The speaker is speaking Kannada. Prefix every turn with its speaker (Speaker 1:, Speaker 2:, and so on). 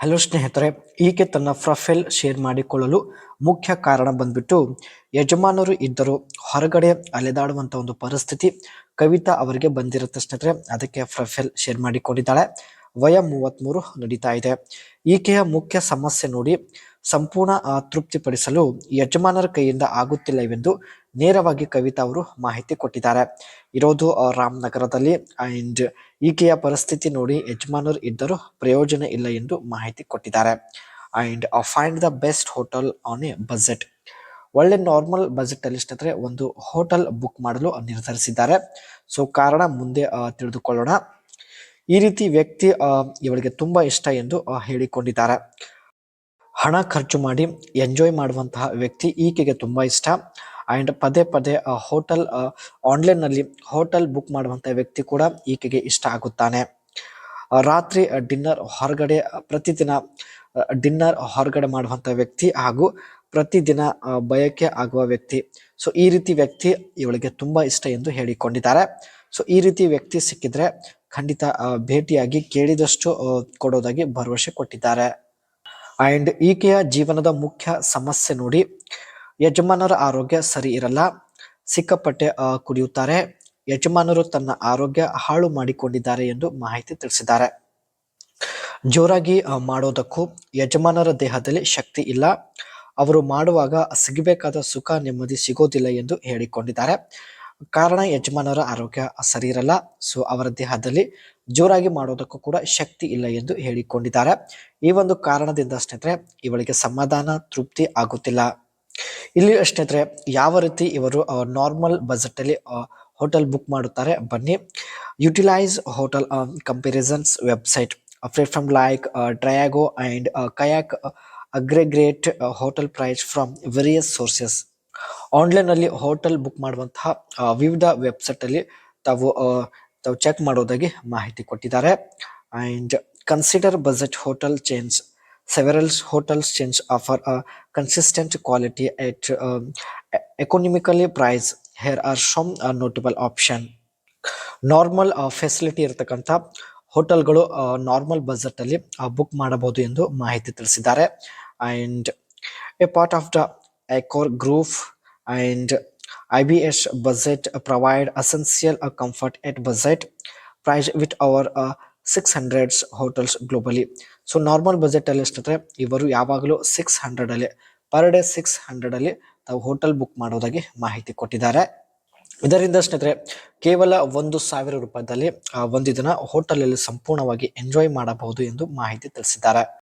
Speaker 1: ಹಲೋ ಸ್ನೇಹಿತರೆ, ಈಕೆ ತನ್ನ ಪ್ರೊಫೈಲ್ ಶೇರ್ ಮಾಡಿಕೊಳ್ಳಲು ಮುಖ್ಯ ಕಾರಣ ಬಂದ್ಬಿಟ್ಟು ಯಜಮಾನರು ಇದ್ದರು ಹೊರಗಡೆ ಅಲೆದಾಡುವಂತ ಒಂದು ಪರಿಸ್ಥಿತಿ ಕವಿತಾ ಅವರಿಗೆ ಬಂದಿರುತ್ತೆ ಸ್ನೇಹಿತರೆ. ಅದಕ್ಕೆ ಪ್ರೊಫೈಲ್ ಶೇರ್ ಮಾಡಿಕೊಂಡಿದ್ದಾಳೆ. ವಯ 33 ನಡೀತಾ ಇದೆ. ಈಕೆಯ ಮುಖ್ಯ ಸಮಸ್ಯೆ ನೋಡಿ ಸಂಪೂರ್ಣ ತೃಪ್ತಿಪಡಿಸಲು ಯಜಮಾನರ ಕೈಯಿಂದ ಆಗುತ್ತಿಲ್ಲವೆಂದು ನೇರವಾಗಿ ಕವಿತಾ ಅವರು ಮಾಹಿತಿ ಕೊಟ್ಟಿದ್ದಾರೆ. ಇರೋದು ರಾಮನಗರದಲ್ಲಿ ಅಂಡ್ ಈಕೆಯ ಪರಿಸ್ಥಿತಿ ನೋಡಿ ಯಜಮಾನರು ಇದ್ದರೂ ಪ್ರಯೋಜನ ಇಲ್ಲ ಎಂದು ಮಾಹಿತಿ ಕೊಟ್ಟಿದ್ದಾರೆ. And find the best hotel on A budget. ಒಳ್ಳೆ ನಾರ್ಮಲ್ ಬಜೆಟ್ ಅಲ್ಲಿ ಸ್ನೇಹಿತರೆ ಒಂದು ಹೋಟೆಲ್ ಬುಕ್ ಮಾಡಲು ನಿರ್ಧರಿಸಿದ್ದಾರೆ. ಸೊ ಕಾರಣ ಮುಂದೆ ತಿಳಿದುಕೊಳ್ಳೋಣ. ಈ ರೀತಿ ವ್ಯಕ್ತಿ ಇವಳಿಗೆ ತುಂಬಾ ಇಷ್ಟ ಎಂದು ಹೇಳಿಕೊಂಡಿದ್ದಾರೆ. ಹಣ ಖರ್ಚು ಮಾಡಿ ಎಂಜಾಯ್ ಮಾಡುವಂತಹ ವ್ಯಕ್ತಿ ಈಕೆಗೆ ತುಂಬಾ ಇಷ್ಟ. ಅಂಡ್ ಪದೇ ಪದೇ ಹೋಟೆಲ್ ಆನ್ಲೈನ್ ನಲ್ಲಿ ಹೋಟೆಲ್ ಬುಕ್ ಮಾಡುವಂತಹ ವ್ಯಕ್ತಿ ಕೂಡ ಈಕೆಗೆ ಇಷ್ಟ ಆಗುತ್ತಾನೆ. ರಾತ್ರಿ ಡಿನ್ನರ್ ಹೊರಗಡೆ ಪ್ರತಿದಿನ ಡಿನ್ನರ್ ಹೊರಗಡೆ ಮಾಡುವಂತ ವ್ಯಕ್ತಿ ಹಾಗೂ ಪ್ರತಿದಿನ ಬಯಕೆ ಆಗುವ ವ್ಯಕ್ತಿ. ಸೊ ಈ ರೀತಿ ವ್ಯಕ್ತಿ ಇವಳಿಗೆ ತುಂಬಾ ಇಷ್ಟ ಎಂದು ಹೇಳಿಕೊಂಡಿದ್ದಾರೆ. ಸೊ ಈ ರೀತಿ ವ್ಯಕ್ತಿ ಸಿಕ್ಕಿದ್ರೆ ಖಂಡಿತ ಭೇಟಿಯಾಗಿ ಕೇಳಿದಷ್ಟು ಕೊಡೋದಾಗಿ ಭರವಸೆ ಕೊಟ್ಟಿದ್ದಾರೆ. ಅಂಡ್ ಈಕೆಯ ಜೀವನದ ಮುಖ್ಯ ಸಮಸ್ಯೆ ನೋಡಿ ಯಜಮಾನರ ಆರೋಗ್ಯ ಸರಿ ಇರಲ್ಲ, ಸಿಕ್ಕಾಪಟ್ಟೆ ಕುಡಿಯುತ್ತಾರೆ. ಯಜಮಾನರು ತನ್ನ ಆರೋಗ್ಯ ಹಾಳು ಮಾಡಿಕೊಂಡಿದ್ದಾರೆ ಎಂದು ಮಾಹಿತಿ ತಿಳಿಸಿದ್ದಾರೆ. ಜೋರಾಗಿ ಮಾಡೋದಕ್ಕೂ ಯಜಮಾನರ ದೇಹದಲ್ಲಿ ಶಕ್ತಿ ಇಲ್ಲ, ಅವರು ಮಾಡುವಾಗ ಸಿಗಬೇಕಾದ ಸುಖ ನೆಮ್ಮದಿ ಸಿಗೋದಿಲ್ಲ ಎಂದು ಹೇಳಿಕೊಂಡಿದ್ದಾರೆ. ಕಾರಣ ಯಜಮಾನರ ಆರೋಗ್ಯ ಸರಿ ಇರಲ್ಲ. ಸೊ ಅವರ ದೇಹದಲ್ಲಿ ಜೋರಾಗಿ ಮಾಡೋದಕ್ಕೂ ಕೂಡ ಶಕ್ತಿ ಇಲ್ಲ ಎಂದು ಹೇಳಿಕೊಂಡಿದ್ದಾರೆ. ಈ ಒಂದು ಕಾರಣದಿಂದ ಸ್ನೇಹಿತರೆ ಇವಳಿಗೆ ಸಮಾಧಾನ ತೃಪ್ತಿ ಆಗುತ್ತಿಲ್ಲ. ಇಲ್ಲಿ ಸ್ನೇಹಿತರೆ ಯಾವ ರೀತಿ ಇವರು ನಾರ್ಮಲ್ ಬಜೆಟ್ ಅಲ್ಲಿ ಹೋಟೆಲ್ ಬುಕ್ ಮಾಡುತ್ತಾರೆ ಬನ್ನಿ. Utilise hotel comparisons website platform like Trivago and Kayak aggregate hotel price from various sources. Online ಅಲ್ಲಿ ಹೋಟೆಲ್ ಬುಕ್ ಮಾಡುವಂತಹ ವಿವಿಧ ವೆಬ್ಸೈಟ್ ಅಲ್ಲಿ ತಾವು ಚೆಕ್ ಮಾಡೋದಾಗಿ ಮಾಹಿತಿ ಕೊಟ್ಟಿದ್ದಾರೆ. And consider budget hotel change. Several hotels chains offer a consistent quality at economically price. Here are some notable option. Normal facility ಇರತಕ್ಕಂಥ ಹೋಟೆಲ್ಗಳು ನಾರ್ಮಲ್ ಬಜೆಟ್ ಅಲ್ಲಿ ಬುಕ್ ಮಾಡಬಹುದು ಎಂದು ಮಾಹಿತಿ ತಿಳಿಸಿದ್ದಾರೆ. And a part of the Accor group and IBS budget provide essential comfort at budget price with our 600 hotels globally. So normal budget ಅಲ್ಲಿ ಸ್ನೇಹಿತರೆ ಇವರು ಯಾವಾಗಲೂ 600 ಅಲ್ಲಿ ಪರ್ ಡೇ 600 ಅಲ್ಲಿ ತಾವು ಹೋಟೆಲ್ ಬುಕ್ ಮಾಡೋದಾಗಿ ಮಾಹಿತಿ ಕೊಟ್ಟಿದ್ದಾರೆ. ಇದರಿಂದ ಸ್ನೇಹಿತರೆ ಕೇವಲ 1,000 ರೂಪಾಯಿದಲ್ಲಿ ಒಂದು ದಿನ ಹೋಟೆಲ್ ಅಲ್ಲಿ ಸಂಪೂರ್ಣವಾಗಿ ಎಂಜಾಯ್ ಮಾಡಬಹುದು ಎಂದು ಮಾಹಿತಿ ತಿಳಿಸಿದ್ದಾರೆ.